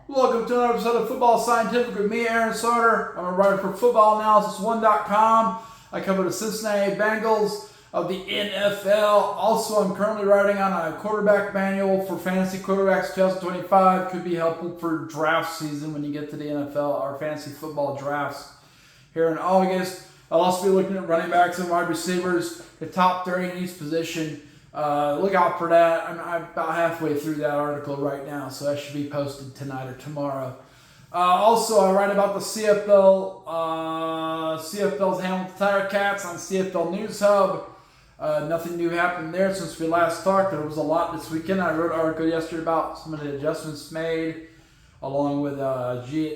Welcome to another episode of Football Scientific with me, Aaron Sauter. I'm a writer for FootballAnalysisOne.com. I cover the Cincinnati Bengals of the NFL. Also, I'm currently writing on a quarterback manual for fantasy quarterbacks 2025. Could be helpful for draft season when you get to the NFL, our fantasy football drafts here in August. I'll also be looking at running backs and wide receivers, the top 30 in each position. Look out for that. I'm about halfway through that article right now, so that should be posted tonight or tomorrow. Also, I write about the CFL, CFL's Hamilton Tiger Cats on CFL News Hub. Nothing new happened there since we last talked. There was a lot this weekend. I wrote an article yesterday about some of the adjustments made, along with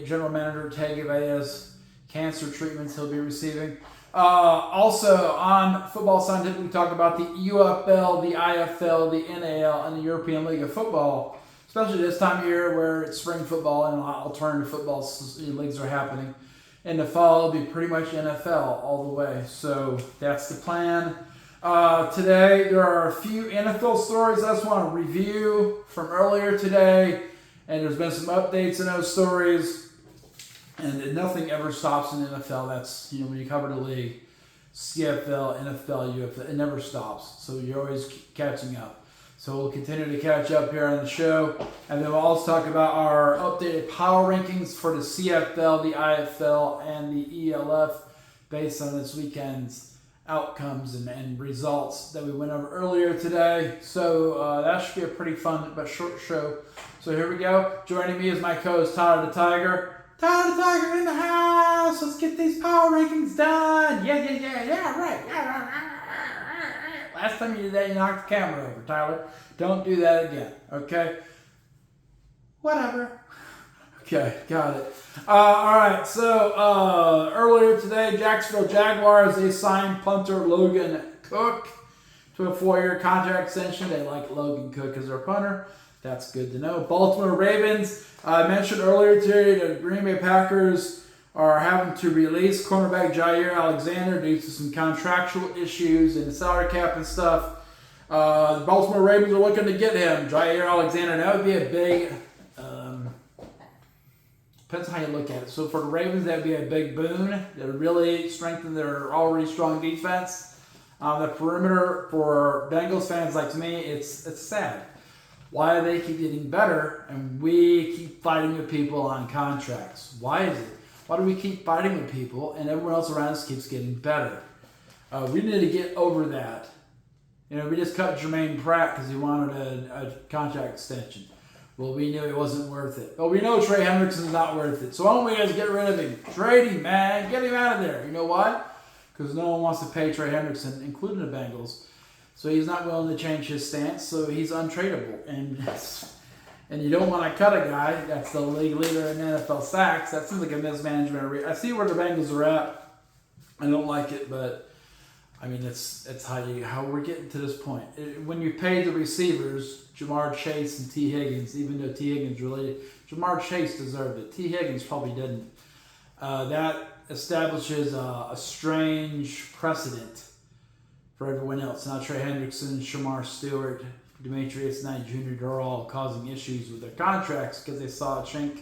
General Manager Tagovailoa's cancer treatments he'll be receiving. Also, on Football Scientific, we talk about the UFL, the IFL, the NAL, and the European League of Football, especially this time of year where it's spring football and alternative football leagues are happening. In the fall, it'll be pretty much NFL all the way. So that's the plan. Today, there are a few NFL stories I just want to review from earlier today, and there's been some updates in those stories. And nothing ever stops in the NFL. That's, when you cover the league, CFL, NFL, UFL, it never stops. So you're always catching up. So we'll continue to catch up here on the show. And then we'll also talk about our updated power rankings for the CFL, the IFL, and the ELF based on this weekend's outcomes and results that we went over earlier today. So that should be a pretty fun but short show. So here we go. Joining me is my co-host Tyler the Tiger. Tyler the Tiger in the house. Let's get these power rankings done. Yeah, right. Last time you did that, you knocked the camera over, Tyler. Don't do that again, okay? Whatever. Okay, got it. All right, so earlier today, Jacksonville Jaguars, they signed punter Logan Cook to a 4-year contract extension. They like Logan Cook as their punter. That's good to know. Baltimore Ravens, I mentioned earlier today the Green Bay Packers are having to release cornerback Jaire Alexander due to some contractual issues and the salary cap and stuff. The Baltimore Ravens are looking to get him, Jaire Alexander. That would be a big, depends on how you look at it. So for the Ravens, that would be a big boon. That would really strengthen their already strong defense. On the perimeter, for Bengals fans like me, it's sad. Why they keep getting better and we keep fighting with people on contracts? Why is it? Why do we keep fighting with people and everyone else around us keeps getting better? We need to get over that. We just cut Jermaine Pratt because he wanted a contract extension. Well, we knew it wasn't worth it. But we know Trey Hendrickson's not worth it. So why don't we guys get rid of him? Trade him, man. Get him out of there. You know why? Because no one wants to pay Trey Hendrickson, including the Bengals. So he's not willing to change his stance, so he's untradeable. And you don't want to cut a guy that's the league leader in NFL sacks. That seems like a mismanagement. I see where the Bengals are at. I don't like it, but I mean it's how we're getting to this point. When you pay the receivers, Jamar Chase and T. Higgins, even though T. Higgins related, Jamar Chase deserved it. T. Higgins probably didn't. That establishes a strange precedent for everyone else. Now Trey Hendrickson, Shamar Stewart, Demetrius Knight Jr., they're all causing issues with their contracts because they saw a chink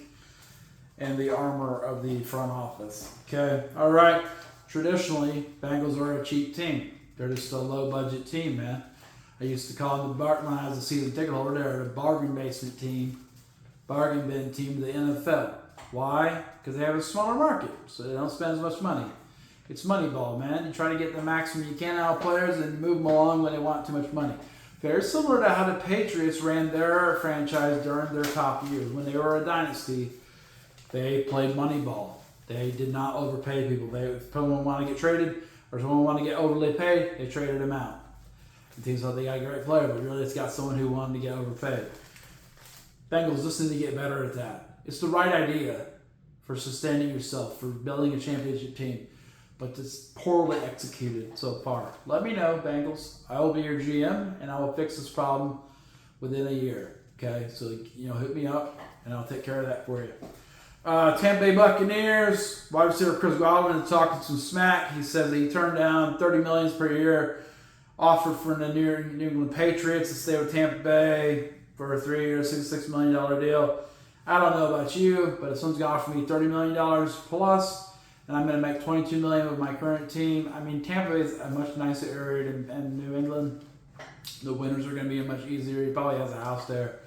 in the armor of the front office. Okay, all right. Traditionally, Bengals are a cheap team. They're just a low-budget team, man. I used to call them when I was a season ticket holder, they're a bargain basement team, bargain bin team to the NFL. Why? Because they have a smaller market, so they don't spend as much money. It's Moneyball, man. You try to get the maximum you can out of players and move them along when they want too much money. Very similar to how the Patriots ran their franchise during their top years. When they were a dynasty, they played Moneyball. They did not overpay people. If someone wanted to get traded or someone wanted to get overly paid, they traded them out. And teams thought they got a great player, but really it's got someone who wanted to get overpaid. Bengals just need to get better at that. It's the right idea for sustaining yourself, for building a championship team. But it's poorly executed so far. Let me know, Bengals. I will be your GM, and I will fix this problem within a year. Okay, so hit me up, and I'll take care of that for you. Tampa Bay Buccaneers wide receiver Chris Godwin is talking some smack. He says that he turned down $30 million per year offer from the New England Patriots to stay with Tampa Bay for a 3-year, $66 million deal. I don't know about you, but if someone's going to offer me $30 million plus, and I'm going to make $22 million with my current team, I mean, Tampa is a much nicer area than New England. The winters are going to be much easier. He probably has a house there.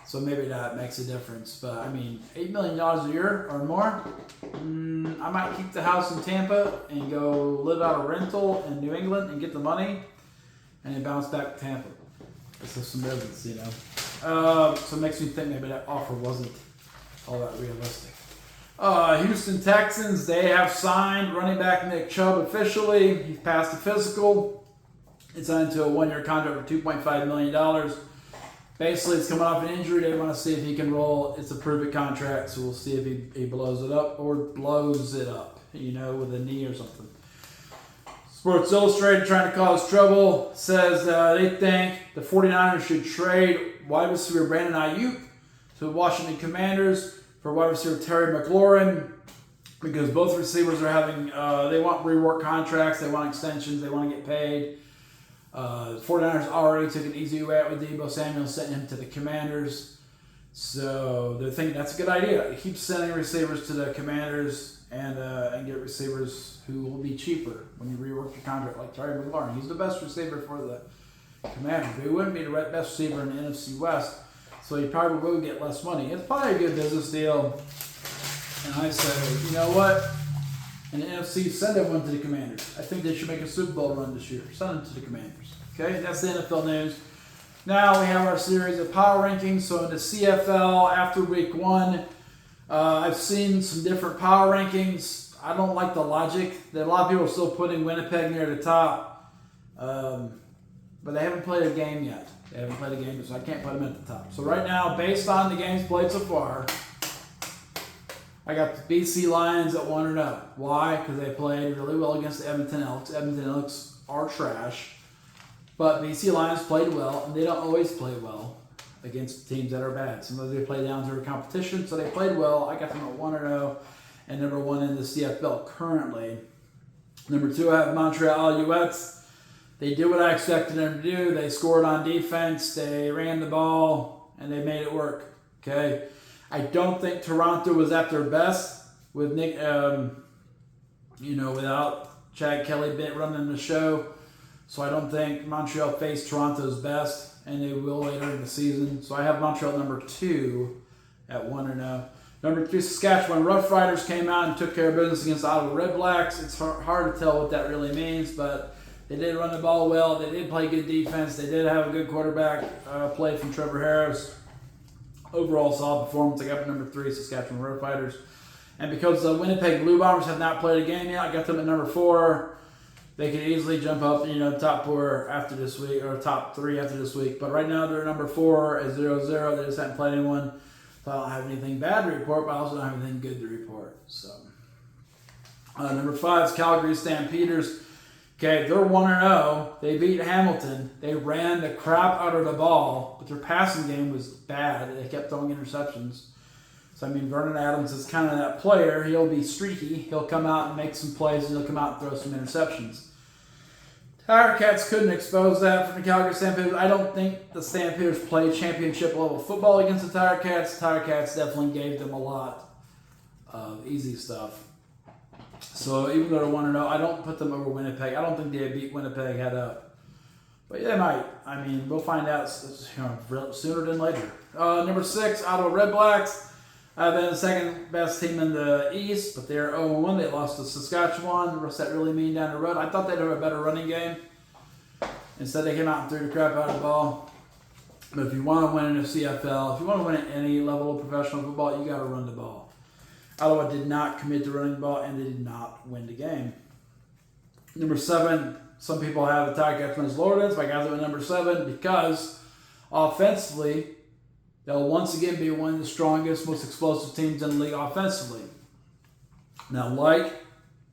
So maybe that makes a difference. But, I mean, $8 million a year or more, I might keep the house in Tampa and go live out a rental in New England and get the money and then bounce back to Tampa. It's just some business, you know. So it makes me think maybe that offer wasn't all that realistic. Houston Texans, they have signed running back Nick Chubb officially. He's passed the physical. It's signed to a one-year contract for $2.5 million. Basically, it's coming off an injury. They want to see if he can roll. It's a prove-it contract, so we'll see if he blows it up or blows it up, you know, with a knee or something. Sports Illustrated, trying to cause trouble, says they think the 49ers should trade wide receiver Brandon Ayuk to the Washington Commanders for wide receiver Terry McLaurin because both receivers are having, they want rework contracts, they want extensions, they want to get paid. 49ers already took an easy way out with Deebo Samuel, sending him to the Commanders. So they're thinking that's a good idea. Keep sending receivers to the Commanders and get receivers who will be cheaper when you rework your contract, like Terry McLaurin. He's the best receiver for the Commanders, but he wouldn't be the best receiver in the NFC West, so he probably will get less money. It's probably a good business deal. And I say, you know what? In the NFC, send everyone to the Commanders. I think they should make a Super Bowl run this year. Send them to the Commanders. Okay, that's the NFL news. Now we have our series of power rankings. So in the CFL, after week 1, I've seen some different power rankings. I don't like the logic. That a lot of people are still putting Winnipeg near the top. But they haven't played a game yet. They haven't played a game, so I can't put them at the top. So right now, based on the games played so far, I got the BC Lions at 1-0. Why? Because they played really well against the Edmonton Elks. Edmonton Elks are trash. But BC Lions played well, and they don't always play well against teams that are bad. Sometimes they play down to their competition, so they played well. I got them at 1-0 and number 1 in the CFL currently. Number 2, I have Montreal Alouettes. They did what I expected them to do. They scored on defense. They ran the ball, and they made it work. Okay. I don't think Toronto was at their best with Nick, without Chad Kelly running the show. So I don't think Montreal faced Toronto's best, and they will later in the season. So I have Montreal number 2 at 1-0. Number 3, Saskatchewan Roughriders came out and took care of business against Ottawa Redblacks. It's hard to tell what that really means, but they did run the ball well. They did play good defense. They did have a good quarterback play from Trevor Harris. Overall solid performance. I got them number 3, Saskatchewan Roughriders. And because the Winnipeg Blue Bombers have not played a game yet, I got them at number 4. They could easily jump up, top 4 after this week, or top 3 after this week. But right now they're number 4 at 0-0. They just haven't played anyone. So I don't have anything bad to report, but I also don't have anything good to report. So number 5 is Calgary Stampeders. Okay, they're 1-0. They beat Hamilton. They ran the crap out of the ball, but their passing game was bad. They kept throwing interceptions. So, Vernon Adams is kind of that player. He'll be streaky. He'll come out and make some plays, and he'll come out and throw some interceptions. Tiger Cats couldn't expose that from the Calgary Stampeders. I don't think the Stampeders played championship-level football against the Tiger Cats. Tiger Cats definitely gave them a lot of easy stuff. So even though they're 1-0, I don't put them over Winnipeg. I don't think they beat Winnipeg head up. But yeah, they might. We'll find out sooner than later. Number 6, Ottawa Redblacks. They're the second best team in the East, but they're 0-1. They lost to Saskatchewan. What's that really mean down the road? I thought they'd have a better running game. Instead, they came out and threw the crap out of the ball. But if you want to win in the CFL, if you want to win at any level of professional football, you got to run the ball. Ottawa did not commit to running the ball, and they did not win the game. Number 7, some people have the Tiger Cats as lower than, but I got them at number 7 because offensively, they'll once again be one of the strongest, most explosive teams in the league offensively. Now, like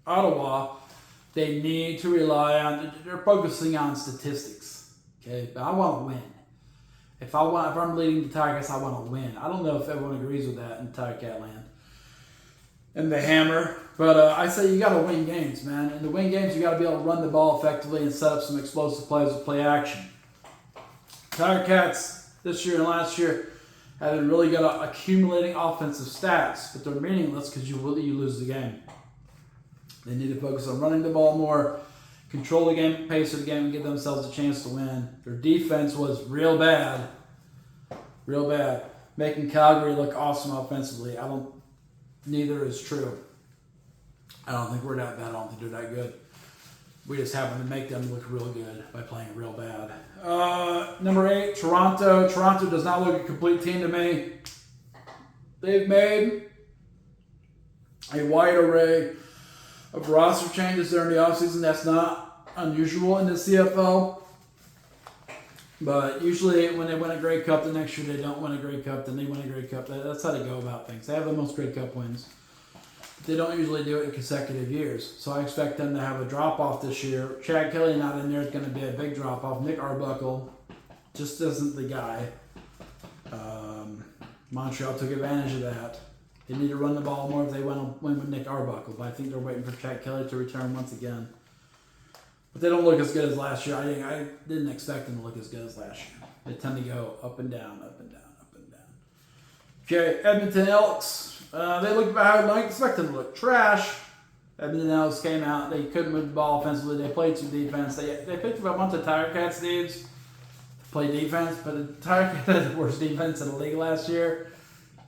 Ottawa, they need to rely on, they're focusing on statistics. Okay, but I want to win. If I'm leading the Tiger Cats, I want to win. I don't know if everyone agrees with that in Tiger Cat land. And the hammer. But I say you got to win games, man. And to win games, you got to be able to run the ball effectively and set up some explosive plays with play action. Tiger Cats this year and last year have been really good at accumulating offensive stats, but they're meaningless because you lose the game. They need to focus on running the ball more, control the game, pace of the game, and give themselves a chance to win. Their defense was real bad, making Calgary look awesome offensively. Neither is true. I don't think we're that bad. I don't think they're that good. We just happen to make them look real good by playing real bad. Number 8, Toronto. Toronto does not look a complete team to me. They've made a wide array of roster changes during the offseason. That's not unusual in the CFL. But usually when they win a Grey Cup, the next year they don't win a Grey Cup, then they win a Grey Cup. That's how they go about things. They have the most Grey Cup wins. They don't usually do it in consecutive years. So I expect them to have a drop-off this year. Chad Kelly not in there is going to be a big drop-off. Nick Arbuckle just isn't the guy. Montreal took advantage of that. They need to run the ball more if they win with Nick Arbuckle. But I think they're waiting for Chad Kelly to return once again. But they don't look as good as last year. I didn't expect them to look as good as last year. They tend to go up and down, up and down, up and down. Okay, Edmonton Elks. They looked about how I'd expect them to look. Trash. Edmonton Elks came out. They couldn't move the ball offensively. They played some defense. They picked up a bunch of Tiger Cats dudes to play defense, but the Tiger Cats had the worst defense in the league last year.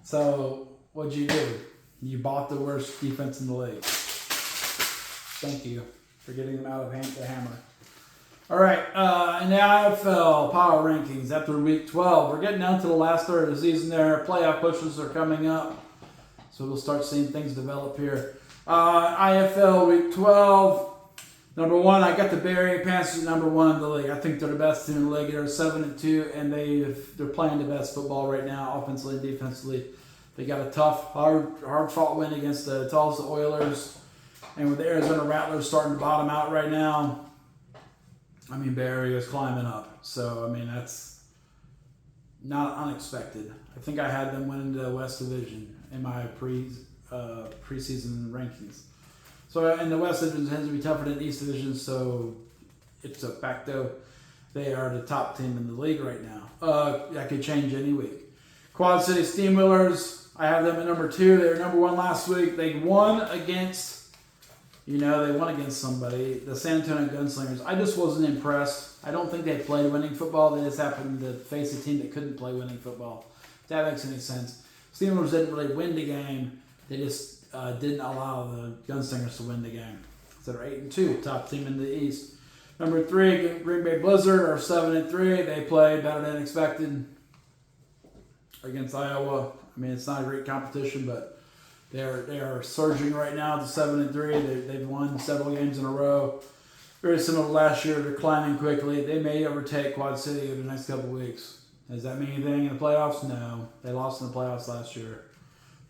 So what'd you do? You bought the worst defense in the league. Thank you for getting them out of the hammer. All right, in the IFL power rankings after week 12, we're getting down to the last third of the season there. Playoff pushes are coming up. So we'll start seeing things develop here. IFL Week 12. Number 1, I got the Barrie Panthers number 1 in the league. I think they're the best team in the league. They're 7-2, and they're playing the best football right now, offensively and defensively. They got a tough, hard-fought win against the Tulsa Oilers. And with the Arizona Rattlers starting to bottom out right now, Barrie is climbing up. So, that's not unexpected. I think I had them winning the West Division in my preseason rankings. So in the West Division tends to be tougher than the East Division, so it's a facto. They are the top team in the league right now. That could change any week. Quad City Steamwheelers, I have them at number 2. They were number 1 last week. They won against somebody, the San Antonio Gunslingers. I just wasn't impressed. I don't think they played winning football. They just happened to face a team that couldn't play winning football. If that makes any sense. Steelers didn't really win the game. They just didn't allow the Gunslingers to win the game. So they're 8-2, top team in the East. Number 3, Green Bay Blizzard are 7-3. They played better than expected against Iowa. It's not a great competition, but they are surging right now to 7-3. They've won several games in a row. Very similar to last year. They're climbing quickly. They may overtake Quad City over the next couple weeks. Does that mean anything in the playoffs? No. They lost in the playoffs last year.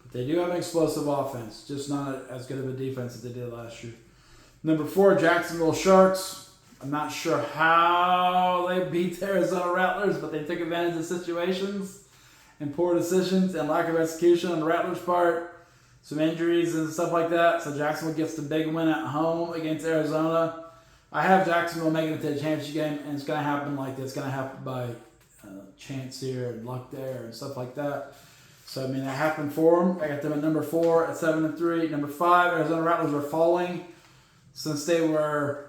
But they do have an explosive offense, just not as good of a defense as they did last year. Number 4, Jacksonville Sharks. I'm not sure how they beat the Arizona Rattlers, but they took advantage of situations and poor decisions and lack of execution on the Rattlers' part. Some injuries and stuff like that. So Jacksonville gets the big win at home against Arizona. I have Jacksonville making it to the championship game, and it's going to happen like this. It's going to happen by chance here and luck there and stuff like that. So, that happened for them. I got them at number 4 at 7-3. Number 5, Arizona Rattlers are falling since they were,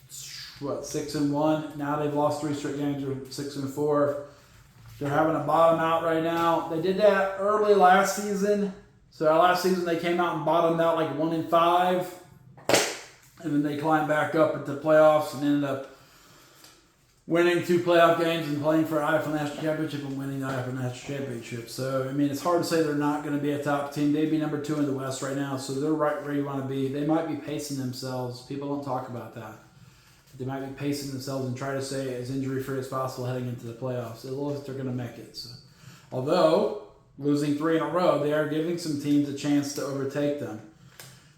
6-1. Now they've lost 3 straight games. They're 6-4. They're having a bottom out right now. They did that early last season. So last season they came out and bottomed out like 1-5. And then they climbed back up into the playoffs and ended up winning 2 playoff games and playing for IFL National Championship and winning the IFL National Championship. So, it's hard to say they're not going to be a top team. They'd be number 2 in the West right now, so they're right where you want to be. They might be pacing themselves. People don't talk about that. They might be pacing themselves and try to stay as injury-free as possible heading into the playoffs. It looks like they're going to make it. So, although, losing 3 in a row, they are giving some teams a chance to overtake them.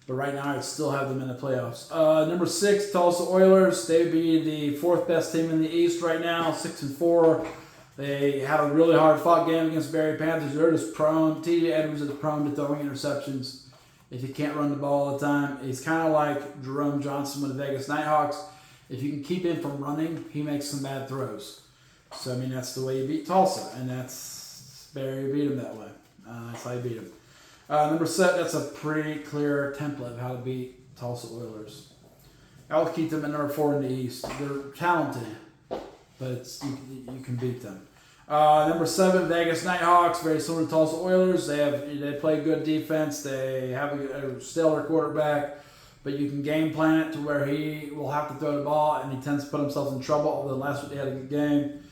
But right now, I'd still have them in the playoffs. Number 6, Tulsa Oilers. They'd be the 4th best team in the East right now, 6-4. They had a really hard-fought game against Barrie Panthers. They're just prone. T.J. Edwards is prone to throwing interceptions if you can't run the ball all the time. He's kind of like Jerome Johnson with the Vegas Nighthawks. If you can keep him from running, he makes some bad throws. So, that's the way you beat Tulsa, and that's Barry beat him that way. That's how you beat him. Number 7, that's a pretty clear template of how to beat Tulsa Oilers. I'll keep them at number 4 in the East. They're talented, but you can beat them. Number 7, Vegas Nighthawks, very similar to Tulsa Oilers. They play good defense. They have a stellar quarterback, but you can game plan it to where he will have to throw the ball, and he tends to put himself in trouble. Although last week they had a good game.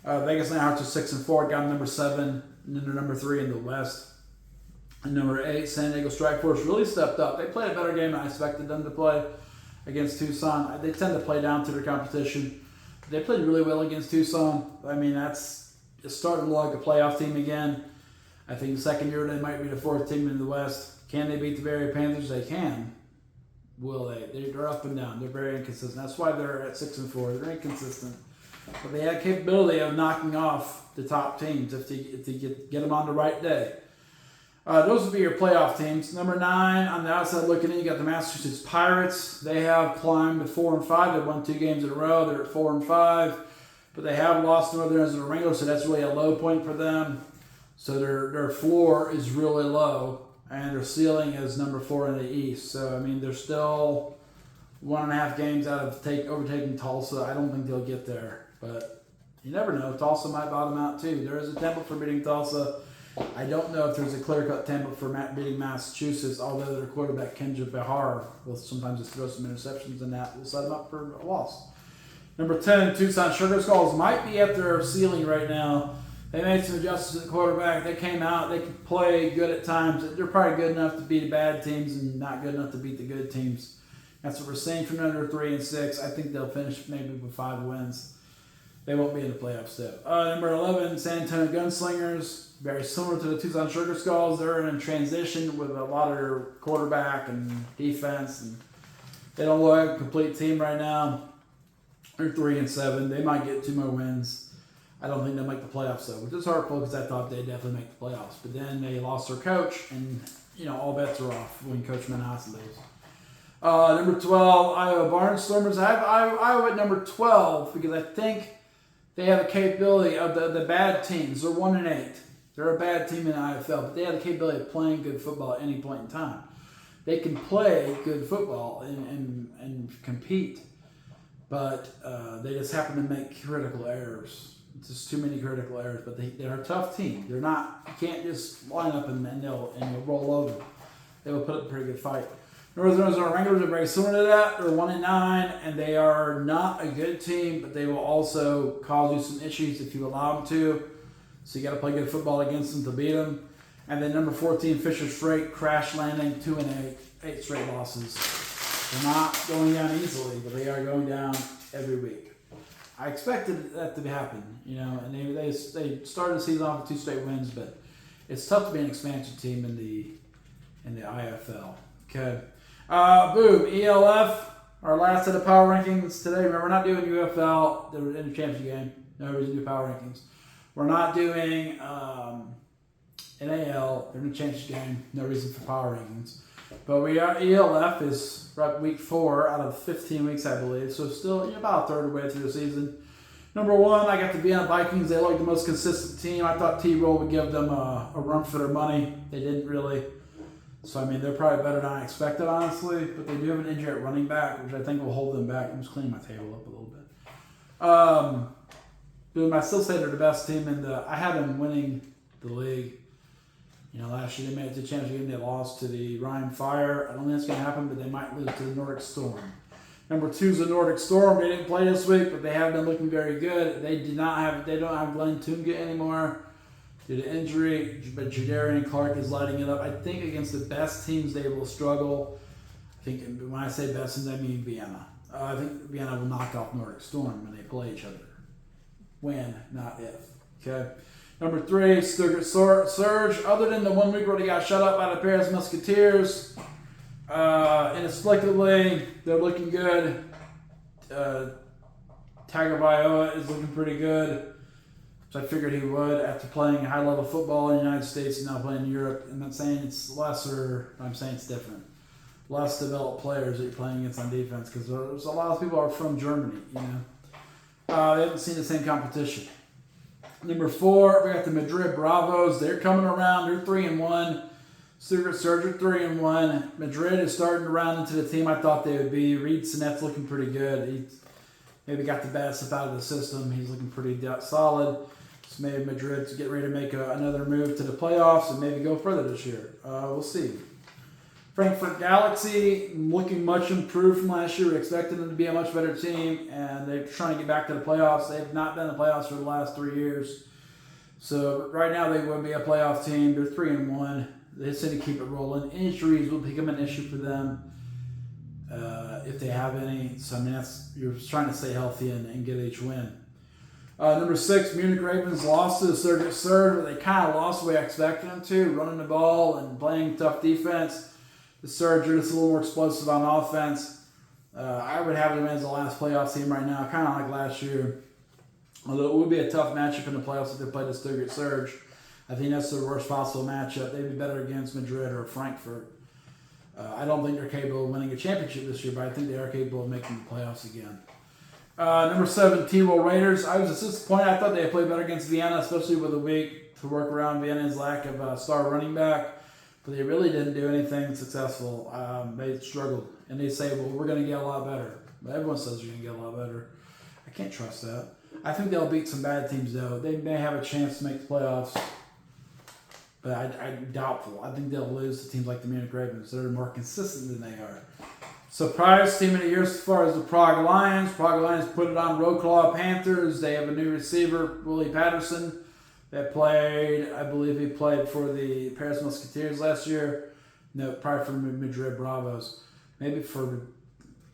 Vegas Nighthawks are 6-4, got them number 7, and then they're number 3 in the West. And number 8, San Diego Strike Force really stepped up. They played a better game than I expected them to play against Tucson. They tend to play down to their competition. They played really well against Tucson. I mean, it's starting to look like a playoff team again. I think second year they might be the 4th team in the West. Can they beat the Barry Panthers? They can. Will they? They're up and down. They're very inconsistent. That's why they're at 6-4. They're inconsistent. But they have capability of knocking off the top teams if they get them on the right day. Those would be your playoff teams. Number 9, on the outside looking in, you got the Massachusetts Pirates. They have climbed to 4-5. They've won 2 games in a row. They're at 4-5. But they have lost to Northern Arizona Wranglers, so that's really a low point for them. So their floor is really low, and their ceiling is number 4 in the East. So, I mean, they're still 1.5 games out of overtaking Tulsa. I don't think they'll get there. But you never know. Tulsa might bottom out, too. There is a template for beating Tulsa. I don't know if there's a clear-cut template for beating Massachusetts, although their quarterback, Kenja Behar, will sometimes just throw some interceptions, and that will set them up for a loss. Number 10, Tucson Sugar Skulls might be at their ceiling right now. They made some adjustments at quarterback. They came out. They can play good at times. They're probably good enough to beat the bad teams and not good enough to beat the good teams. That's what we're seeing from number 3 and 6. I think they'll finish maybe with 5 wins. They won't be in the playoffs, though. Number 11, San Antonio Gunslingers. Very similar to the Tucson Sugar Skulls. They're in transition with a lot of their quarterback and defense. And they don't look like a complete team right now. They're 3-7. They might get 2 more wins. I don't think they'll make the playoffs, though, which is hurtful because I thought they'd definitely make the playoffs. But then they lost their coach, and, all bets are off when Coach Manhasset leaves. Number 12, Iowa Barnstormers. I have Iowa at number 12 because I think they have a capability of the bad teams. They're 1-8. They're a bad team in the IFL, but they have the capability of playing good football at any point in time. They can play good football and compete, but they just happen to make critical errors. It's just too many critical errors, but they're a tough team. They're not. You can't just line up and they'll roll over. They will put up a pretty good fight. Northern Arizona Wranglers are very similar to that. They're 1-9, and they are not a good team, but they will also cause you some issues if you allow them to. So you got to play good football against them to beat them. And then number 14, Fisher Straight, crash landing, 2-8, 8 straight losses. They're not going down easily, but they are going down every week. I expected that to happen, and they started the season off with 2 straight wins, but it's tough to be an expansion team in the IFL. Okay. Boom, ELF, our last set of power rankings today. Remember, we're not doing UFL, they're in the championship game. No reason to do power rankings. We're not doing NAL, they're in the championship game. No reason for power rankings. But ELF is right week 4 out of 15 weeks, I believe. So still about a third of the way through the season. Number 1, I got the Vienna Vikings. They look like the most consistent team. I thought T-Roll would give them a run for their money. They didn't really. So, I mean, they're probably better than I expected, honestly. But they do have an injury at running back, which I think will hold them back. I'm just cleaning my table up a little bit. Boom, I still say they're the best team I had them winning the league. Last year they made it to the championship game. They lost to the Ryan Fire. I don't think that's going to happen, but they might lose to the Nordic Storm. Number 2 is the Nordic Storm. They didn't play this week, but they have been looking very good. They don't have Glenn Tunga anymore due to injury, but Jadarian Clark is lighting it up. I think against the best teams they will struggle. I think when I say best teams, I mean Vienna. I think Vienna will knock off Nordic Storm when they play each other. When, not if. Okay. Number 3, Stuttgart Surge. Other than the 1 week where they got shut up by the Paris Musketeers, inexplicably, they're looking good. Tagovailoa is looking pretty good, which I figured he would after playing high-level football in the United States and now playing in Europe. I'm not saying it's lesser, I'm saying it's different. Less developed players that you're playing against on defense because there's a lot of people are from Germany, They haven't seen the same competition. Number 4, we got the Madrid Bravos. They're coming around. They're 3-1. Secret Surge are 3-1. Madrid is starting to round into the team I thought they would be. Reed Sinet's looking pretty good. He maybe got the bad stuff out of the system. He's looking pretty solid. So maybe Madrid's getting ready to make another move to the playoffs and maybe go further this year. We'll see. Frankfurt Galaxy looking much improved from last year. We expected them to be a much better team, and they're trying to get back to the playoffs. They've not been in the playoffs for the last 3 years. So right now they would be a playoff team. They're 3-1. They just need to keep it rolling. Injuries will become an issue for them if they have any. So I mean, you're just trying to stay healthy and get each win. Number 6, Munich Ravens lost to the Circuit Surge, but they kind of lost the way I expected them to, running the ball and playing tough defense. The Surge are just a little more explosive on offense. I would have them as the last playoff team right now, kind of like last year. Although it would be a tough matchup in the playoffs if they played the Circuit Surge. I think that's the worst possible matchup. They'd be better against Madrid or Frankfurt. I don't think they're capable of winning a championship this year, but I think they are capable of making the playoffs again. Number 7, T-Roll Raiders. I was disappointed. I thought they had played better against Vienna, especially with a week to work around Vienna's lack of a star running back. But they really didn't do anything successful. They struggled. And they say, well, we're going to get a lot better. But everyone says you're going to get a lot better. I can't trust that. I think they'll beat some bad teams, though. They may have a chance to make the playoffs. But I'm doubtful. I think they'll lose to teams like the Munich Ravens. They're more consistent than they are. Surprise team of the year as far as the Prague Lions. Prague Lions put it on Rocklaw Panthers. They have a new receiver, Willie Patterson, that played, I believe he played for the Paris Musketeers last year. No, probably for Madrid Bravos. Maybe for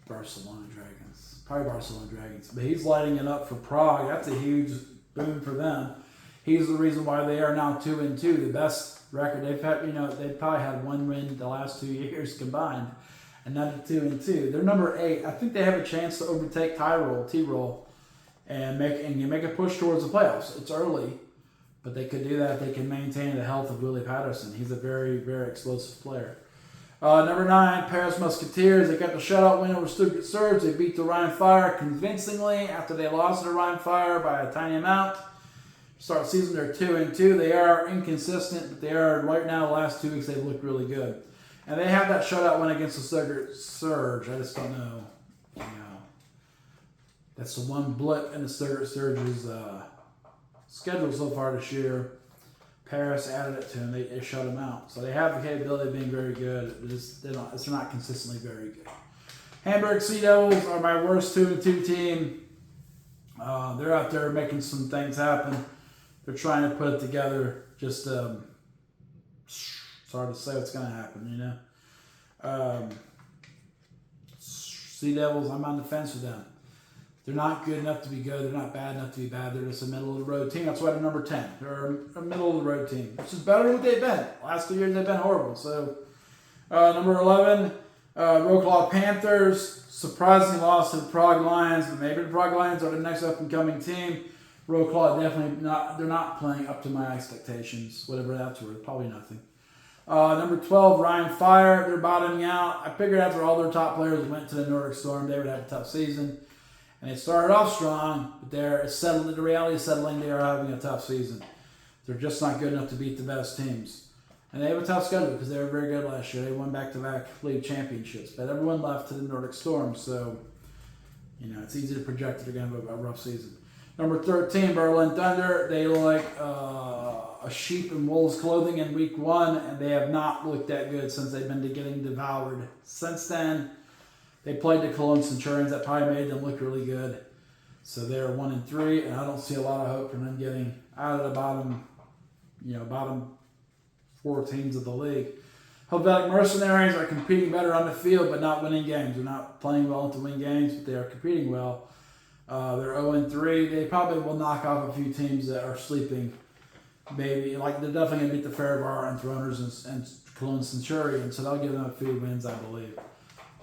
Barcelona Dragons. Probably Barcelona Dragons. But he's lighting it up for Prague. That's a huge boom for them. He's the reason why they are now 2-2, the best record they've had. They've probably had one win the last 2 years combined. And now they're 2-2. They're number 8. I think they have a chance to overtake T-Roll, and make a push towards the playoffs. It's early, but they could do that if they can maintain the health of Willie Patterson. He's a very, very explosive player. Number 9, Paris Musketeers. They got the shutout win over Stuttgart Surge. They beat the Rhine Fire convincingly after they lost to the Rhine Fire by a tiny amount. Start the season, they're 2-2. They are inconsistent, but they are right now. The last 2 weeks they've looked really good. And they have that shutout win against the Stuttgart Surge. I just don't know. That's the one blip in the Stuttgart Surge's schedule so far this year. Paris added it to them. They shut them out. So they have the capability of being very good. They're not consistently very good. Hamburg Sea Devils are my worst 2-2 team. They're out there making some things happen. They're trying to put it together. Just it's hard to say what's going to happen, Sea Devils, I'm on the fence with them. They're not good enough to be good. They're not bad enough to be bad. They're just a middle-of-the-road team. That's why they're number 10. They're a middle-of-the-road team, which is better than what they've been. Last 2 years, they've been horrible. So, number 11, Rocklaw Panthers. Surprisingly lost to the Prague Lions, but maybe the Prague Lions are the next up-and-coming team. Rocklaw definitely not. They're not playing up to my expectations, whatever that's worth. Probably nothing. Number 12, Rhine Fire. They're bottoming out. I figured after all their top players went to the Nordic Storm, they would have a tough season. And they started off strong, but the reality is settling. They are having a tough season. They're just not good enough to beat the best teams. And they have a tough schedule because they were very good last year. They won back-to-back league championships. But everyone left to the Nordic Storm, so it's easy to project they're going to have a rough season. Number 13, Berlin Thunder. They look like a sheep in wolves' clothing in week 1, and they have not looked that good since they've been getting devoured. Since then, they played the Cologne Centurions. That probably made them look really good. So they're 1-3, and I don't see a lot of hope for them getting out of the bottom 4 teams of the league. Helvetic Mercenaries are competing better on the field, but not winning games. They're not playing well to win games, but they are competing well. They're 0-3. They probably will knock off a few teams that are sleeping. Maybe, they're definitely going to beat the Farivar and Throners and Cologne Centurions, so they'll give them a few wins, I believe.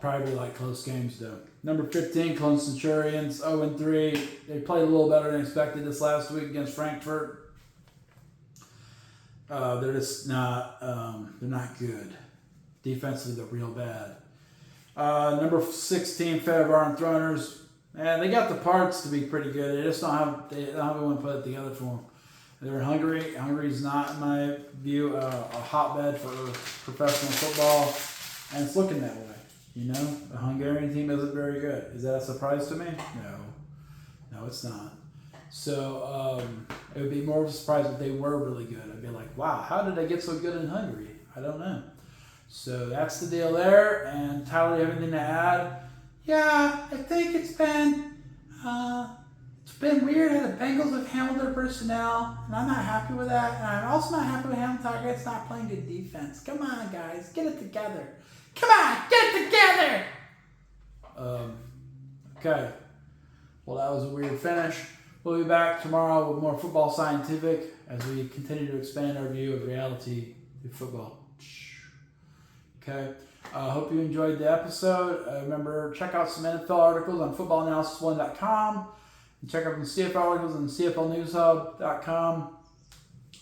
Probably close games, though. Number 15, Cologne Centurions, 0-3. They played a little better than expected this last week against Frankfurt. They're just not. They're not good. Defensively, they're real bad. Number 16, Farivar and Throners. They got the parts to be pretty good. They just don't have anyone put it together for them. They're in Hungary. Hungary is not, in my view, a hotbed for professional football, and it's looking that way. You know, the Hungarian team isn't very good. Is that a surprise to me? No, it's not. So it would be more of a surprise if they were really good. I'd be like, wow, how did they get so good in Hungary? I don't know. So that's the deal there. And Tyler, you have anything to add? Yeah, I think it's been weird how the Bengals have handled their personnel, and I'm not happy with that. And I'm also not happy with Hamlin Target's not playing good defense. Come on, guys, get it together. Come on, get it together. Okay. Well, that was a weird finish. We'll be back tomorrow with more Football Scientific as we continue to expand our view of reality through football. Okay. Hope you enjoyed the episode. Remember, check out some NFL articles on footballanalysis1.com. And check out some CFL articles on CFLnewshub.com.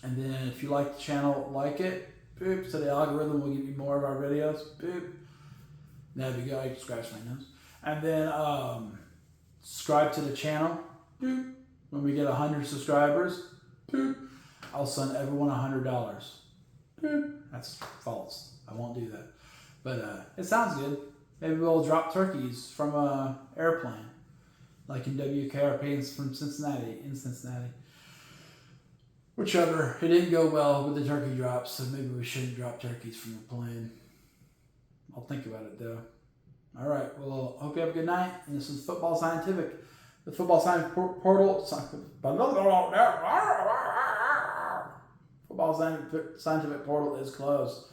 And then if you like the channel, like it. Boop. So the algorithm will give you more of our videos. Boop. That'd be good. I can scratch my nose. And then subscribe to the channel. Boop. When we get 100 subscribers, boop, I'll send everyone $100. Boop. That's false. I won't do that. But it sounds good. Maybe we'll drop turkeys from an airplane, like in WKRP from Cincinnati, Whichever. It didn't go well with the turkey drops, so maybe we shouldn't drop turkeys from the plane. I'll think about it, though. All right. Well, hope you have a good night. And this is Football Scientific. The Football Scientific Portal. Football Scientific Portal is closed.